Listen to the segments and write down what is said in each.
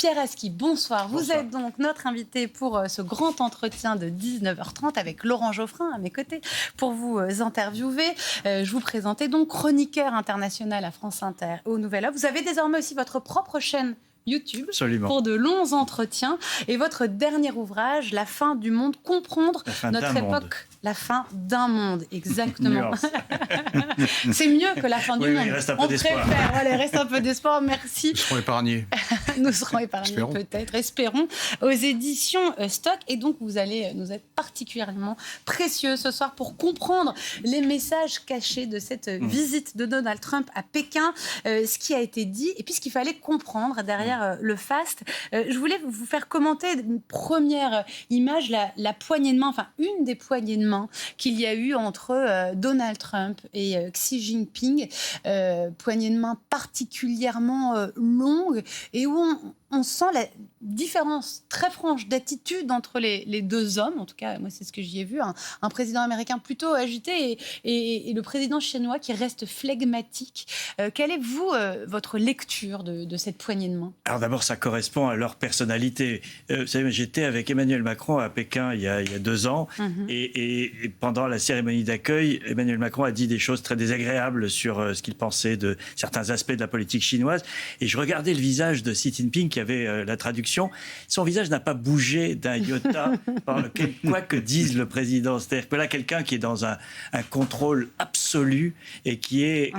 Pierre Aski, bonsoir. Vous Bonsoir. êtes donc notre invité pour ce grand entretien de 19h30 avec Laurent Geoffrin à mes côtés pour vous interviewer. Je vous présentais donc chroniqueur international à France Inter et au Nouvel Obs. Vous avez désormais aussi votre propre chaîne YouTube. Absolument. Pour de longs entretiens. Et votre dernier ouvrage, La fin du monde, comprendre notre époque. La fin d'un monde, exactement. C'est mieux que la fin du monde. Il reste un peu d'espoir. Voilà, il reste un peu d'espoir, merci. Nous serons épargnés. Nous serons épargnés, peut-être, espérons, aux éditions Stock. Et donc, vous allez nous être particulièrement précieux ce soir pour comprendre les messages cachés de cette visite de Donald Trump à Pékin, ce qui a été dit et puis ce qu'il fallait comprendre derrière le faste. Je voulais vous faire commenter une première image, la poignée de main, enfin une des poignées de main qu'il y a eu entre Donald Trump et Xi Jinping, poignée de main particulièrement longue et où on sent la différence très franche d'attitude entre les deux hommes. En tout cas, moi, c'est ce que j'y ai vu. Un président américain plutôt agité et le président chinois qui reste flegmatique. Quelle est, vous, votre lecture de cette poignée de main ? Alors d'abord, ça correspond à leur personnalité. Vous savez, j'étais avec Emmanuel Macron à Pékin il y a 2 ans. Et pendant la cérémonie d'accueil, Emmanuel Macron a dit des choses très désagréables sur ce qu'il pensait de certains aspects de la politique chinoise. Et je regardais le visage de Xi Jinping qui avait la traduction. Son visage n'a pas bougé d'un iota quoi que dise le président. C'est-à-dire que là, quelqu'un qui est dans un contrôle absolu et qui est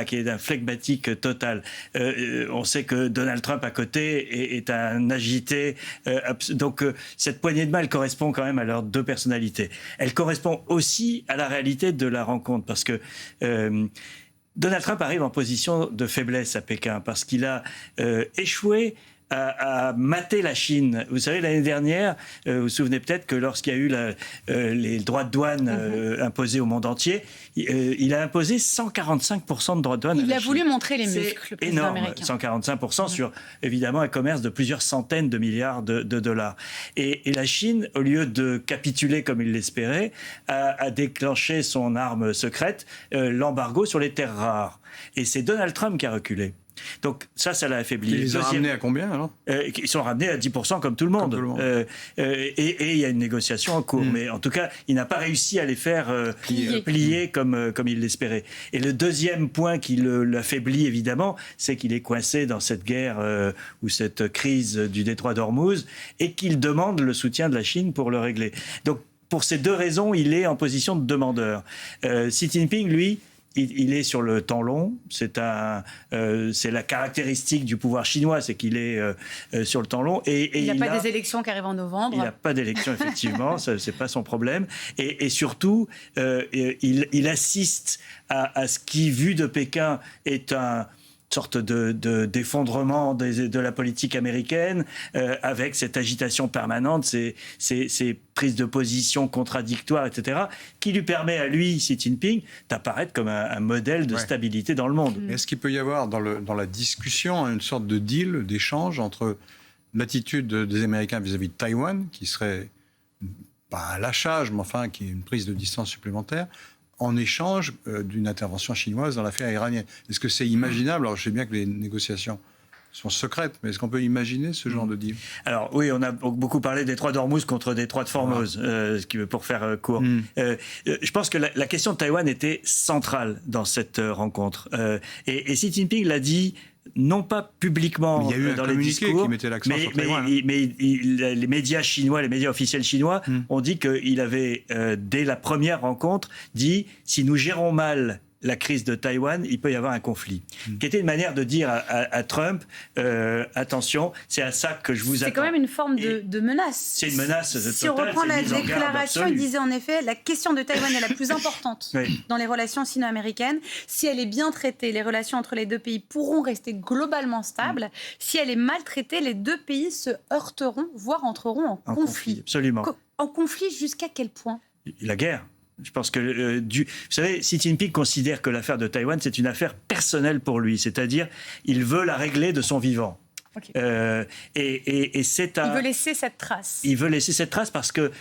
qui est d'un flegmatique total. On sait que Donald Trump à côté est un agité. Donc cette poignée de main, elle correspond quand même à leurs deux personnalités. Elle correspond aussi à la réalité de la rencontre parce que Donald Trump arrive en position de faiblesse à Pékin parce qu'il a échoué à mater la Chine. Vous savez, l'année dernière, vous vous souvenez peut-être que lorsqu'il y a eu les droits de douane imposés au monde entier, il a imposé 145% de droits de douane à la Chine. Il a voulu montrer les muscles, le président américain. 145% sur, évidemment, un commerce de plusieurs centaines de milliards de dollars. Et la Chine, au lieu de capituler comme il l'espérait, a déclenché son arme secrète, l'embargo sur les terres rares. Et c'est Donald Trump qui a reculé. Donc ça l'a affaibli. Ils les ont ramenés à combien alors ? Ils sont ramenés à 10% comme tout le monde. Et il y a une négociation en cours. Mais en tout cas, il n'a pas réussi à les faire plier comme il l'espérait. Et le deuxième point qui l'affaiblit évidemment, c'est qu'il est coincé dans cette guerre ou cette crise du détroit d'Ormuz et qu'il demande le soutien de la Chine pour le régler. Donc pour ces deux raisons, il est en position de demandeur. Xi Jinping, lui, il est sur le temps long. C'est la caractéristique du pouvoir chinois, c'est qu'il est sur le temps long. Et il n'y a pas des élections qui arrivent en novembre. Il n'a pas d'élections, effectivement, c'est pas son problème. Et surtout, il assiste à ce qui, vu de Pékin, est une sorte d'effondrement de la politique américaine, avec cette agitation permanente, ces prises de position contradictoires, etc., qui lui permet à lui, Xi Jinping, d'apparaître comme un modèle de stabilité dans le monde. Est-ce qu'il peut y avoir dans la discussion une sorte de deal, d'échange entre l'attitude des Américains vis-à-vis de Taïwan, qui serait pas un lâchage, mais enfin qui est une prise de distance supplémentaire, en échange d'une intervention chinoise dans l'affaire iranienne. Est-ce que c'est imaginable ? Alors je sais bien que les négociations sont secrètes, mais est-ce qu'on peut imaginer ce genre de deal ? Alors oui, on a beaucoup parlé des détroit d'Ormuz contre détroit de Formose, pour faire court. Je pense que la question de Taïwan était centrale dans cette rencontre. Et Xi Jinping l'a dit, non pas publiquement dans les discours, qui mettait l'accent sur Taïwan. mais les médias chinois, les médias officiels chinois ont dit qu'il avait, dès la première rencontre, dit « si nous gérons mal la crise de Taïwan, il peut y avoir un conflit ». Qui était une manière de dire à Trump, attention, c'est à ça que je vous attends. C'est quand même une forme de menace. C'est une menace totale. Si on reprend la déclaration, il disait en effet, la question de Taïwan est la plus importante dans les relations sino-américaines. Si elle est bien traitée, les relations entre les deux pays pourront rester globalement stables. Si elle est mal traitée, les deux pays se heurteront, voire entreront en conflit. Absolument. En conflit jusqu'à quel point ? La guerre. Je pense que, vous savez, Xi Jinping considère que l'affaire de Taïwan, c'est une affaire personnelle pour lui. C'est-à-dire, il veut la régler de son vivant. Okay. Et c'est il veut laisser cette trace. Il veut laisser cette trace parce que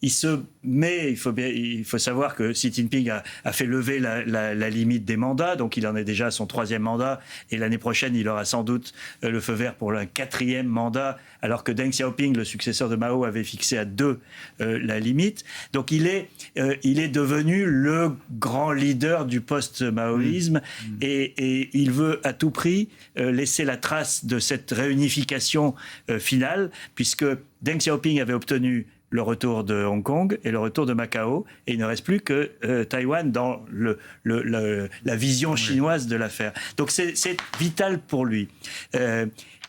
il se met. Il faut savoir que Xi Jinping a fait lever la limite des mandats, donc il en est déjà à son 3e mandat, et l'année prochaine il aura sans doute le feu vert pour un 4e mandat, alors que Deng Xiaoping, le successeur de Mao, avait fixé à 2 la limite. Donc il est devenu le grand leader du post-maoïsme et il veut à tout prix laisser la trace de cette réunification finale, puisque Deng Xiaoping avait obtenu le retour de Hong Kong et le retour de Macao, et il ne reste plus que Taïwan dans la vision chinoise de l'affaire. Donc c'est vital pour lui.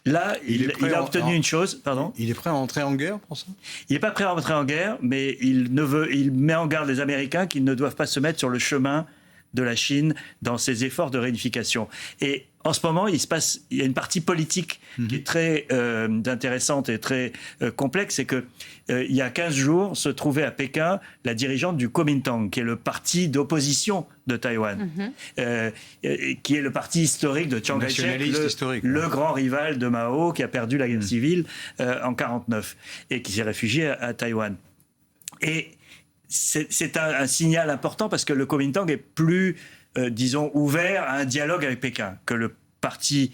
Là, il a obtenu une chose. Pardon. Il est prêt à entrer en guerre pour ça ? Il n'est pas prêt à entrer en guerre, mais il met en garde les Américains qu'ils ne doivent pas se mettre sur le chemin de la Chine dans ses efforts de réunification. Et en ce moment, il y a une partie politique qui est très intéressante et très complexe. C'est que il y a 15 jours, se trouvait à Pékin la dirigeante du Kuomintang, qui est le parti d'opposition de Taïwan, qui est le parti historique de Chiang Kai-shek, le grand rival de Mao, qui a perdu la guerre civile en 1949 et qui s'est réfugié à Taïwan. Et c'est un signal important parce que le Kuomintang est plus, disons, ouvert à un dialogue avec Pékin que le parti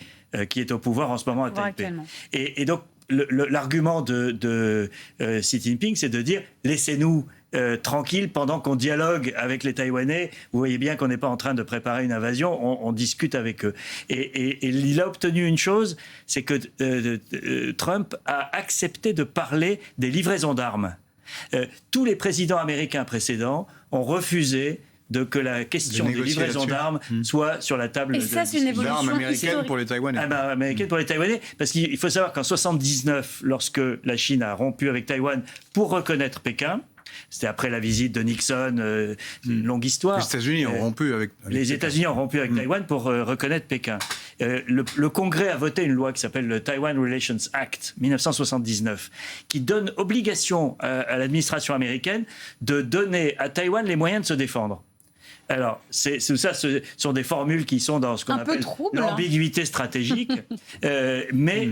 qui est au pouvoir en ce moment à Taipei. Et donc, l'argument de Xi Jinping, c'est de dire « laissez-nous tranquilles pendant qu'on dialogue avec les Taïwanais. Vous voyez bien qu'on n'est pas en train de préparer une invasion, on discute avec eux. » Et il a obtenu une chose, c'est que Trump a accepté de parler des livraisons d'armes. Tous les présidents américains précédents ont refusé que la question des livraisons d'armes soit sur la table. Et ça, c'est une évolution d'armes américaines pour les Taïwanais. Américaines pour les Taïwanais, parce qu'il faut savoir qu'en 1979, lorsque la Chine a rompu avec Taïwan pour reconnaître Pékin, c'était après la visite de Nixon, une longue histoire. Les États-Unis ont rompu avec les États-Unis ont rompu avec Taïwan pour reconnaître Pékin. Le Congrès a voté une loi qui s'appelle le Taiwan Relations Act 1979, qui donne obligation à l'administration américaine de donner à Taïwan les moyens de se défendre. Alors, tout ça, ce sont des formules qui sont dans ce qu'on appelle l'ambiguïté stratégique. Mais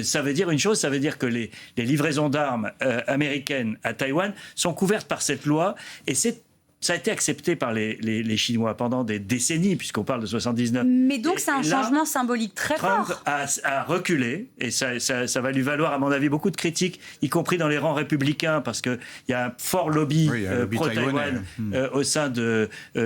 ça veut dire une chose, ça veut dire que les livraisons d'armes américaines à Taïwan sont couvertes par cette loi, et ça a été accepté par les Chinois pendant des décennies, puisqu'on parle de 79. Mais donc c'est un changement symbolique très fort. Trump a reculé, et ça va lui valoir, à mon avis, beaucoup de critiques, y compris dans les rangs républicains, parce qu'il y a un fort lobby pro-Taïwan au sein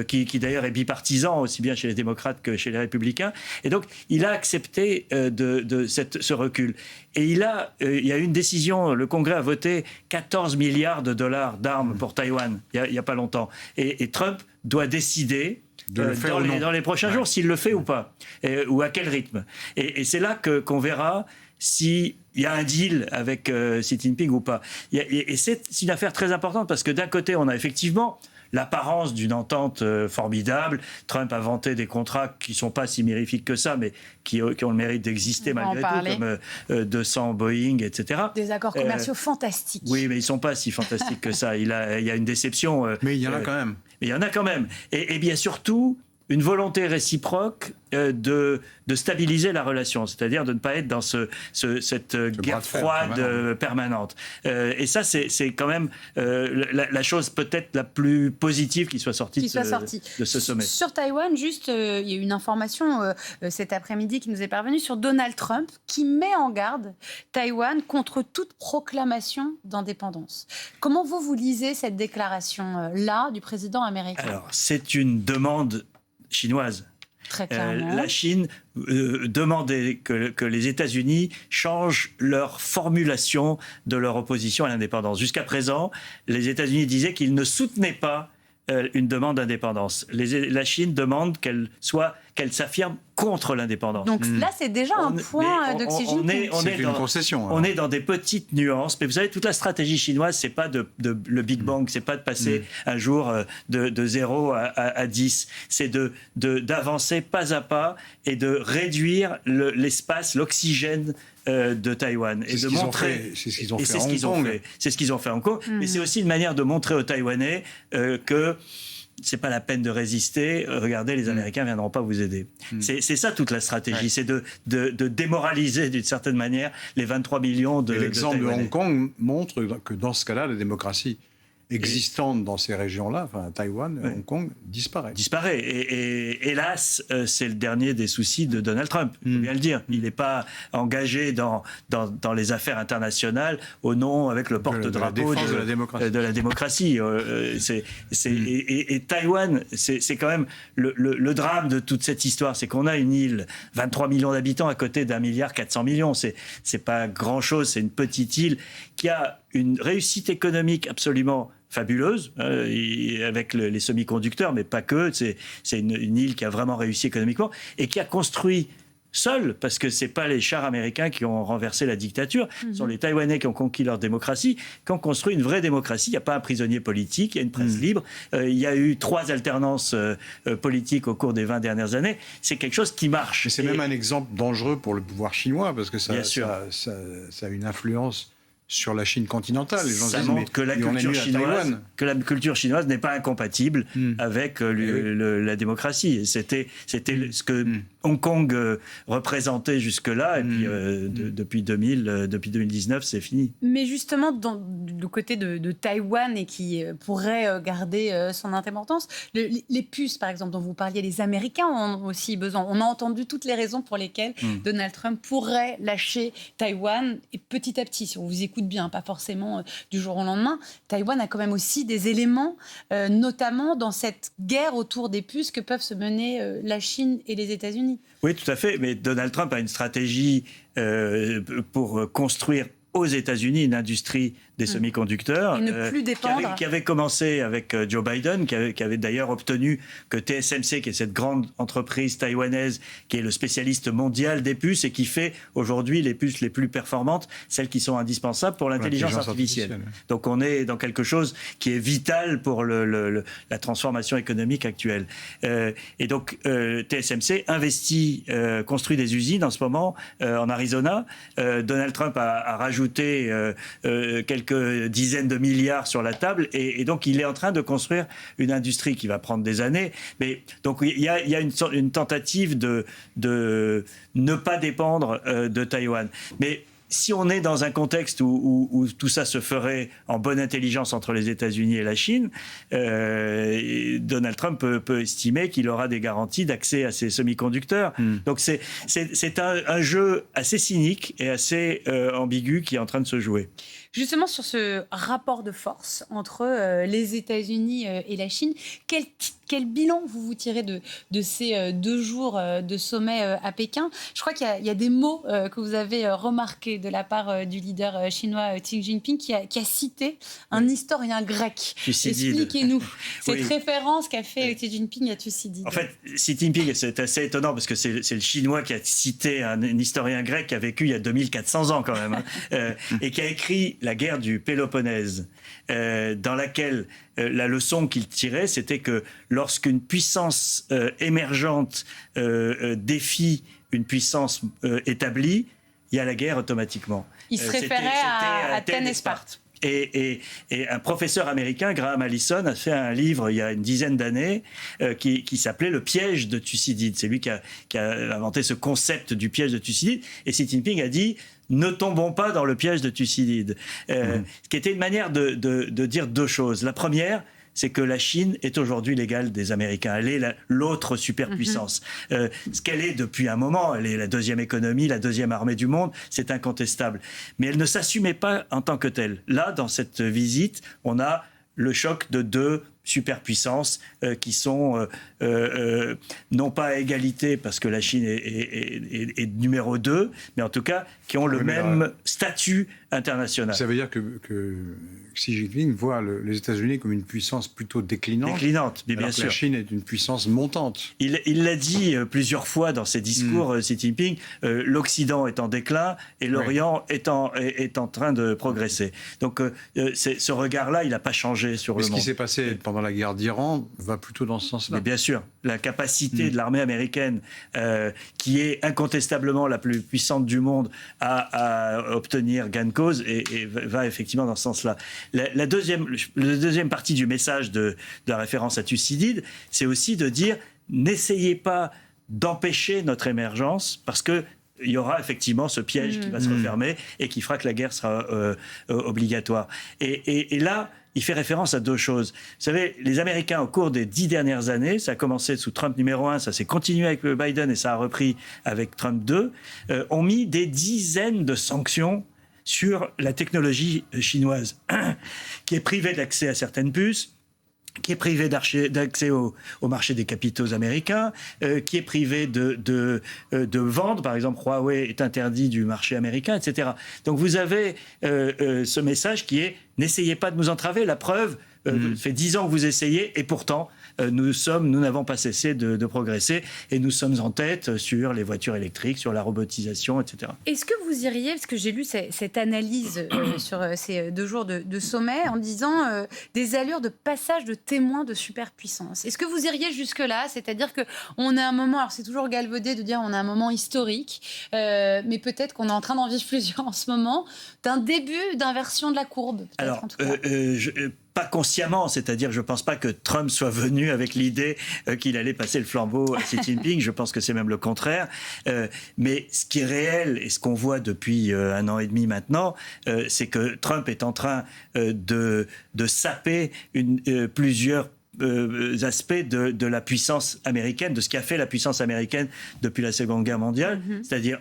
qui d'ailleurs est bipartisan, aussi bien chez les démocrates que chez les républicains. Et donc, il a accepté ce recul. Et il y a une décision, le Congrès a voté 14 milliards de dollars d'armes pour Taïwan, il n'y a pas longtemps. Et Trump doit décider dans les prochains jours s'il le fait ou pas, ou à quel rythme. Et c'est là qu'on verra s'il y a un deal avec Xi Jinping ou pas. Et c'est une affaire très importante parce que d'un côté, on a effectivement l'apparence d'une entente formidable. Trump a vanté des contrats qui ne sont pas si mirifiques que ça, mais qui ont le mérite d'exister malgré tout, comme 200 Boeing, etc. Des accords commerciaux fantastiques. Oui, mais ils ne sont pas si fantastiques que ça. Il y a une déception. Mais il y en a quand même. Mais il y en a quand même. Et bien surtout, une volonté réciproque de stabiliser la relation, c'est-à-dire de ne pas être dans cette guerre froide permanente. Et ça, c'est quand même la chose peut-être la plus positive qui soit sortie de ce sommet. Sur Taïwan, juste, il y a une information cet après-midi qui nous est parvenue sur Donald Trump qui met en garde Taïwan contre toute proclamation d'indépendance. Comment vous lisez cette déclaration-là du président américain ? Alors, c'est une demande chinoise. Très clairement. La Chine demandait que les États-Unis changent leur formulation de leur opposition à l'indépendance. Jusqu'à présent, les États-Unis disaient qu'ils ne soutenaient pas une demande d'indépendance. La Chine demande qu'elle s'affirme contre l'indépendance. Donc là, c'est déjà un point de Xi Jinping. C'est une concession. On est dans des petites nuances. Mais vous savez, toute la stratégie chinoise, c'est pas le Big Bang, c'est pas de passer un jour de 0 à 10. C'est d'avancer pas à pas et de réduire l'espace, l'oxygène de Taïwan. C'est ce qu'ils ont fait à Hong Kong. C'est ce qu'ils ont fait à Hong Kong. Mais c'est aussi une manière de montrer aux Taïwanais que c'est pas la peine de résister, regardez, les Américains viendront pas vous aider. C'est ça toute la stratégie, c'est de démoraliser d'une certaine manière les 23 millions de l'exemple de Taïwanais. Hong Kong montre que dans ce cas-là, la démocratie existante dans ces régions-là, enfin Taïwan, Hong Kong, disparaît. Et hélas, c'est le dernier des soucis de Donald Trump, il faut bien le dire. Il n'est pas engagé dans les affaires internationales au nom, avec le porte-drapeau de la démocratie. Et Taïwan, c'est quand même le drame de toute cette histoire, c'est qu'on a une île, 23 millions d'habitants à côté d'1,4 milliard. C'est pas grand-chose, c'est une petite île qui a une réussite économique absolument fabuleuse, avec les semi-conducteurs, mais pas que. C'est une île qui a vraiment réussi économiquement et qui a construit seule, parce que c'est pas les chars américains qui ont renversé la dictature, ce sont les Taïwanais qui ont conquis leur démocratie, qui ont construit une vraie démocratie. Il n'y a pas un prisonnier politique, il y a une presse libre, il y a eu 3 alternances politiques au cours des 20 dernières années. C'est quelque chose qui marche. Mais c'est même un exemple dangereux pour le pouvoir chinois, parce que ça a une influence sur la Chine continentale. Les gens ça disent, montre que la culture chinoise n'est pas incompatible avec la démocratie. Et c'était ce que Hong Kong représentait jusque-là, et puis depuis 2019, c'est fini. Mais justement, du côté de Taïwan, et qui pourrait garder son indépendance, les puces, par exemple, dont vous parliez, les Américains en ont aussi besoin. On a entendu toutes les raisons pour lesquelles Donald Trump pourrait lâcher Taïwan, et petit à petit, si on vous écoute bien, pas forcément du jour au lendemain, Taïwan a quand même aussi des éléments, notamment dans cette guerre autour des puces que peuvent se mener la Chine et les États-Unis. Oui, tout à fait, mais Donald Trump a une stratégie pour construire aux États-Unis une industrie des semi-conducteurs, et ne plus dépendre. Qui avait commencé avec Joe Biden, qui avait d'ailleurs obtenu que TSMC, qui est cette grande entreprise taïwanaise, qui est le spécialiste mondial des puces et qui fait aujourd'hui les puces les plus performantes, celles qui sont indispensables pour l'intelligence artificielle. Donc on est dans quelque chose qui est vital pour la transformation économique actuelle. Et donc TSMC investit, construit des usines en ce moment en Arizona. Donald Trump a rajouté quelques dizaines de milliards sur la table, et donc il est en train de construire une industrie qui va prendre des années. Mais donc il y a une tentative de ne pas dépendre de Taïwan. Mais si on est dans un contexte où tout ça se ferait en bonne intelligence entre les États-Unis et la Chine, Donald Trump peut estimer qu'il aura des garanties d'accès à ces semi-conducteurs. Donc c'est un jeu assez cynique et assez ambigu qui est en train de se jouer. Justement, sur ce rapport de force entre les États-Unis et la Chine, quel bilan vous tirez de ces 2 jours de sommet à Pékin? Je crois qu'il y a des mots que vous avez remarqués de la part du leader chinois Xi Jinping, qui a cité un historien grec. Thucydide. Expliquez-nous cette référence qu'a fait Xi Jinping à Thucydide. En fait, Xi Jinping, c'est assez étonnant parce que c'est le Chinois qui a cité un historien grec qui a vécu il y a 2400 ans quand même, et qui a écrit La guerre du Péloponnèse, dans laquelle la leçon qu'il tirait, c'était que lorsqu'une puissance émergente défie une puissance établie, il y a la guerre automatiquement. Il se référait à Athènes et Sparte. Et un professeur américain, Graham Allison, a fait un livre il y a une dizaine d'années qui s'appelait Le piège de Thucydide. C'est lui qui a inventé ce concept du piège de Thucydide. Et Xi Jinping a dit « Ne tombons pas dans le piège de Thucydide ». Ce qui était une manière de dire 2 choses. La première, c'est que la Chine est aujourd'hui l'égale des Américains. Elle est l'autre superpuissance. Ce qu'elle est depuis un moment, elle est la 2e économie, la 2e armée du monde, c'est incontestable. Mais elle ne s'assumait pas en tant que telle. Là, dans cette visite, on a le choc de 2 superpuissances qui sont non pas à égalité parce que la Chine est numéro 2, mais en tout cas qui ont le même statut international. Ça veut dire que Xi Jinping voit les États-Unis comme une puissance plutôt déclinante. Déclinante, mais bien sûr. La Chine est une puissance montante. Il l'a dit plusieurs fois dans ses discours, Xi Jinping, l'Occident est en déclin et l'Orient est en train de progresser. Donc ce regard-là, il n'a pas changé sur le monde. Ce qui s'est passé pendant la guerre d'Iran va plutôt dans ce sens-là. Mais bien sûr, la capacité de l'armée américaine, qui est incontestablement la plus puissante du monde, à obtenir gain de cause et va effectivement dans ce sens-là. La deuxième partie du message de la référence à Thucydide, c'est aussi de dire n'essayez pas d'empêcher notre émergence parce que il y aura effectivement ce piège qui va se refermer et qui fera que la guerre sera obligatoire. Et là, il fait référence à deux choses. Vous savez, les Américains, au cours des 10 dernières années, ça a commencé sous Trump numéro 1, ça s'est continué avec Biden et ça a repris avec Trump 2, ont mis des dizaines de sanctions sur la technologie chinoise, qui est privée d'accès à certaines puces, qui est privé d'accès au marché des capitaux américains, qui est privé de vendre. Par exemple, Huawei est interdit du marché américain, etc. Donc vous avez ce message qui est « n'essayez pas de nous entraver ». La preuve, ça fait 10 ans que vous essayez et pourtant, nous n'avons pas cessé de progresser et nous sommes en tête sur les voitures électriques, sur la robotisation, etc. Est-ce que vous iriez, parce que j'ai lu cette analyse sur ces 2 jours de sommet, en disant des allures de passage de témoins de superpuissance. Est-ce que vous iriez jusque-là? C'est-à-dire qu'on a un moment, alors c'est toujours galvaudé de dire on a un moment historique, mais peut-être qu'on est en train d'en vivre plusieurs en ce moment, d'un début d'inversion de la courbe. Alors, pas consciemment, c'est-à-dire je ne pense pas que Trump soit venu avec l'idée qu'il allait passer le flambeau à Xi Jinping, je pense que c'est même le contraire. Mais ce qui est réel et ce qu'on voit depuis 1 an et demi maintenant, c'est que Trump est en train de saper plusieurs aspects de la puissance américaine, de ce qu'a fait la puissance américaine depuis la Seconde Guerre mondiale, c'est-à-dire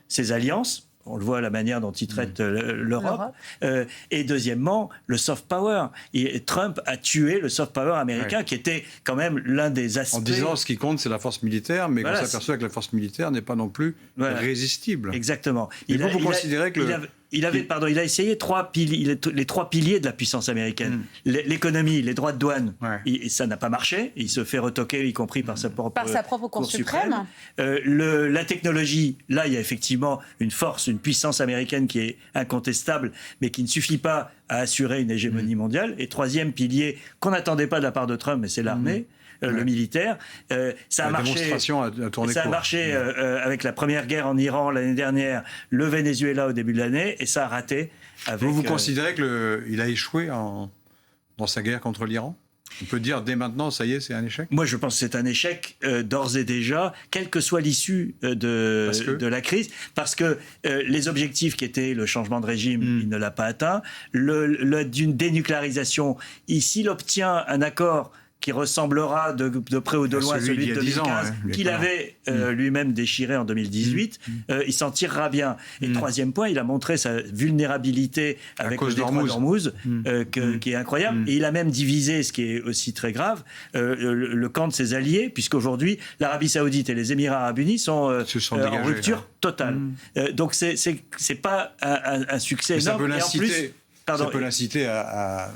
ses alliances. On le voit à la manière dont il traite l'Europe. Et deuxièmement, le soft power. Trump a tué le soft power américain, qui était quand même l'un des aspects... En disant ce qui compte, c'est la force militaire, mais voilà, on s'aperçoit que la force militaire n'est pas non plus résistible. Exactement. Vous considérez que... Il a essayé les 3 piliers de la puissance américaine. L'économie, les droits de douane, et ça n'a pas marché. Il se fait retoquer, y compris par sa propre Cour suprême. La technologie, là, il y a effectivement une force, une puissance américaine qui est incontestable, mais qui ne suffit pas à assurer une hégémonie mondiale. Et 3e pilier, qu'on n'attendait pas de la part de Trump, mais c'est l'armée. Le militaire. Ça a marché avec la première guerre en Iran l'année dernière, le Venezuela au début de l'année, et ça a raté. Vous considérez qu'il a échoué dans sa guerre contre l'Iran ? On peut dire dès maintenant, ça y est, c'est un échec ? Moi, je pense que c'est un échec d'ores et déjà, quelle que soit l'issue de la crise, parce que les objectifs qui étaient le changement de régime, il ne l'a pas atteint. D'une dénucléarisation, s'il obtient un accord qui ressemblera de près ou de loin à celui de 2015, qu'il avait lui-même déchiré en 2018, il s'en tirera bien. Et 3e point, il a montré sa vulnérabilité avec le détroit d'Ormuz, qui est incroyable. Et il a même divisé, ce qui est aussi très grave, le camp de ses alliés, puisqu'aujourd'hui, l'Arabie Saoudite et les Émirats Arabes Unis sont en rupture totale. Donc, c'est pas un succès énorme. Ça peut l'inciter à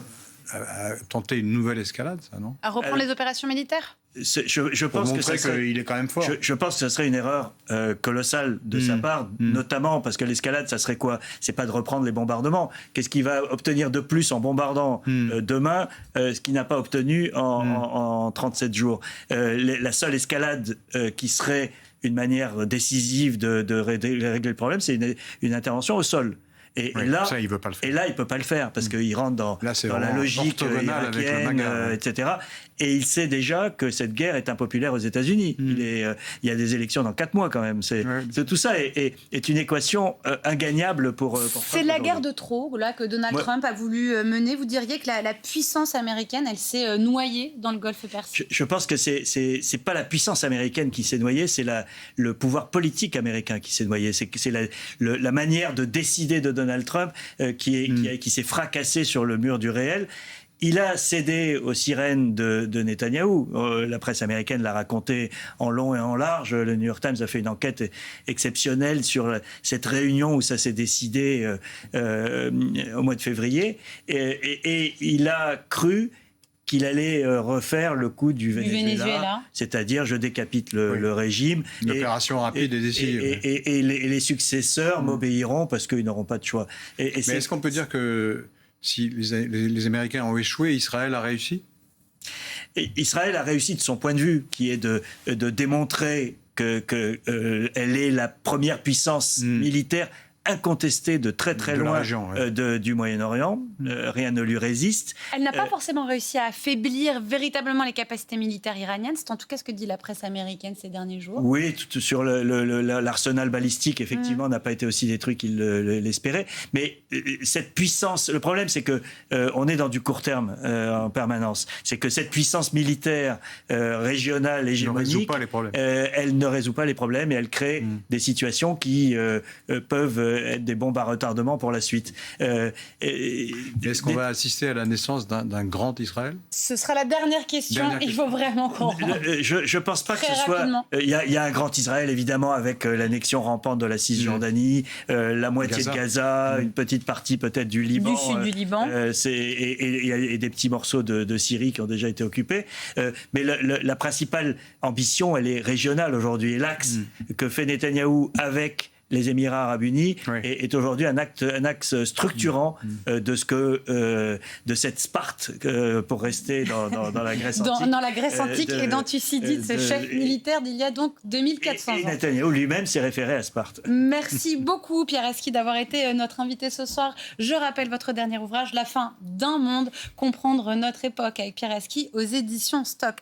tenter une nouvelle escalade, ça, non ? À reprendre les opérations militaires ? Je pense qu'il est quand même fort. Je pense que ce serait une erreur colossale de sa part, notamment parce que l'escalade, ça serait quoi ? C'est pas de reprendre les bombardements. Qu'est-ce qu'il va obtenir de plus en bombardant demain, ce qu'il n'a pas obtenu en 37 jours ? La seule escalade qui serait une manière décisive de régler le problème, c'est une intervention au sol. Et là, il veut pas le faire. Et là, il peut pas le faire parce qu'il rentre dans la logique irakienne, etc. Et il sait déjà que cette guerre est impopulaire aux États-Unis. Il y a des élections dans 4 mois quand même. Tout ça est une équation ingagnable pour c'est la guerre de trop là que Donald Trump a voulu mener. Vous diriez que la puissance américaine, elle s'est noyée dans le Golfe Persique. Je pense que c'est pas la puissance américaine qui s'est noyée, c'est le pouvoir politique américain qui s'est noyé. C'est la manière de décider de Donald Trump qui s'est fracassé sur le mur du réel. Il a cédé aux sirènes de Netanyahou. La presse américaine l'a raconté en long et en large. Le New York Times a fait une enquête exceptionnelle sur cette réunion où ça s'est décidé au mois de février. Et il a cru qu'il allait refaire le coup du Venezuela. C'est-à-dire je décapite le régime. Une opération rapide et décisive. Et les successeurs m'obéiront parce qu'ils n'auront pas de choix. Mais est-ce qu'on peut dire que si les Américains ont échoué, Israël a réussi ? Israël a réussi de son point de vue, qui est de démontrer qu'elle est la première puissance militaire incontestée de très très loin région, du Moyen-Orient. Rien ne lui résiste. Elle n'a pas forcément réussi à affaiblir véritablement les capacités militaires iraniennes. C'est en tout cas ce que dit la presse américaine ces derniers jours. Oui, sur l'arsenal balistique, effectivement, n'a pas été aussi détruit qu'il l'espérait. Mais cette puissance, le problème, c'est que on est dans du court terme en permanence. C'est que cette puissance militaire régionale, hégémonique, elle ne résout pas les problèmes et elle crée des situations qui peuvent être des bombes à retardement pour la suite. Est-ce qu'on va assister à la naissance d'un grand Israël? Ce sera la dernière question. Il faut vraiment qu'on... Je pense pas que ce soit... Il y a un grand Israël, évidemment, avec l'annexion rampante de la Cisjordanie, la moitié de Gaza, une petite partie peut-être du Liban. Du sud du Liban. Et des petits morceaux de Syrie qui ont déjà été occupés. Mais la principale ambition, elle est régionale aujourd'hui. Et l'axe que fait Netanyahou avec les Émirats arabes unis est aujourd'hui un axe structurant de cette Sparte, pour rester dans la Grèce antique. Dans la Grèce antique et dans Thucydide, ce chef militaire d'il y a donc 2400 ans. Et Netanyahou lui-même s'est référé à Sparte. Merci beaucoup Pierre Esquis d'avoir été notre invité ce soir. Je rappelle votre dernier ouvrage, La fin d'un monde, comprendre notre époque, avec Pierre Esquis aux éditions Stock.